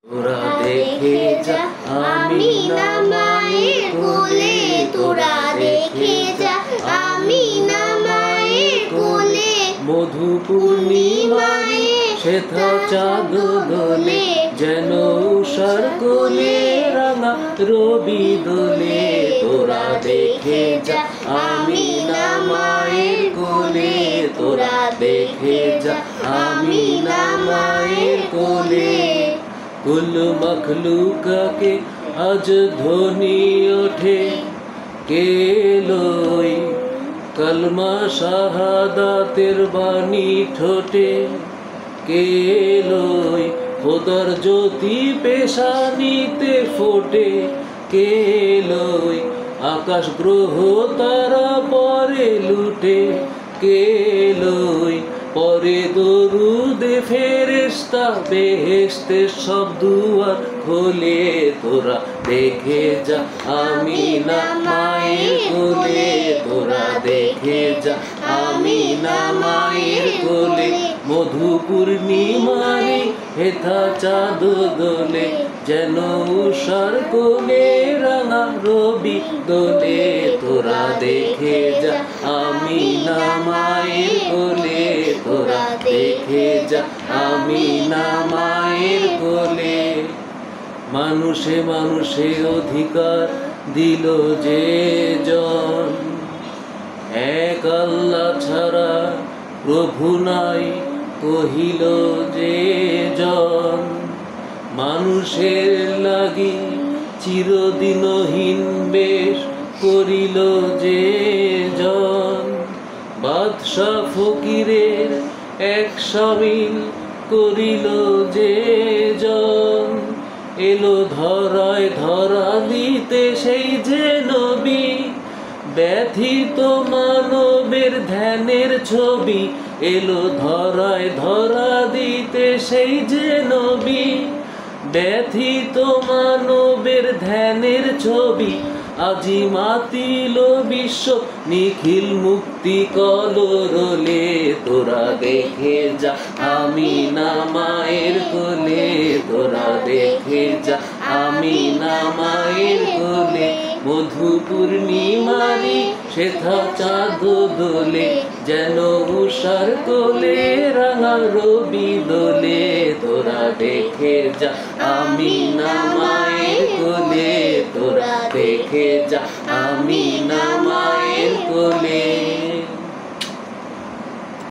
তোরা দেখে যা আমিনা মায়ের কোলে, তোরা দেখে যা আমিনা মায়ের কোলে। মধু পূর্ণিমায় শ্বেতা চাঁদ দোলে, যেন উষার কোলে রাঙা রবি দোলে। তোরা দেখে যা আমিনা মায়ের কোলে, তোরা দেখে যা আমিনা মায়ের কোলে। কুল মখলুকাকে আজ ধ্বনি ওঠে, কে লই কলমা শাহাদাতের বাণী ঠোঁটে। কে লই খোদার জ্যোতি পেশানিতে ফোটে। কে লই আকাশ গ্রহ তারা পরে লুটে। কে লই পরে দরুদে ফেরেশতা বেহেশতের সব দুয়ার খোলে। তোরা দেখে যা আমিনা মায়ের কোলে, তোরা দেখে যা আমিনা মায়ের কোলে। মধু পূর্ণিমায় হেথা চাঁদ দোলে, যেন উষার কোলে রাঙা রবি দোলে। তোরা দেখে যা আমিনা মায়ের কোলে, তোরা দেখে যা আমিনা মায়ের কোলে। মানুষে মানুষে অধিকার দিল যে জন, এক আল্লাহ ছাড়া প্রভু নাই কহিল যে জন। মানুষের লাগি চিরদিনহীন বেশ করিল যে জন। বাদশা ফকিরের এক সামিল করিল যে জন। এলো ধরায় ধরা দিতে সেই যে নবী, ব্যথিত মানবের ধ্যানের ছবি। এলো ধরায় ধরা দিতে সেই যে নবী, ব্যথিত মানবের ধ্যানের ছবি। আজি মাতিল বিশ্ব নিখিল মুক্তি কলরলে। তোরা দেখে যা আমিনা মায়ের কোলে, তোরা দেখে যা আমিনা মায়ের কোলে। মধু পূর্ণিমারি শ্বেতা চাঁদ দোলে, যেন উষার কোলে রাঙা রবি দোলে। তোরা দেখে যা আমিনা মায়ের কোলে, তোরা দেখে যা আমিনা মায়ের কোলে।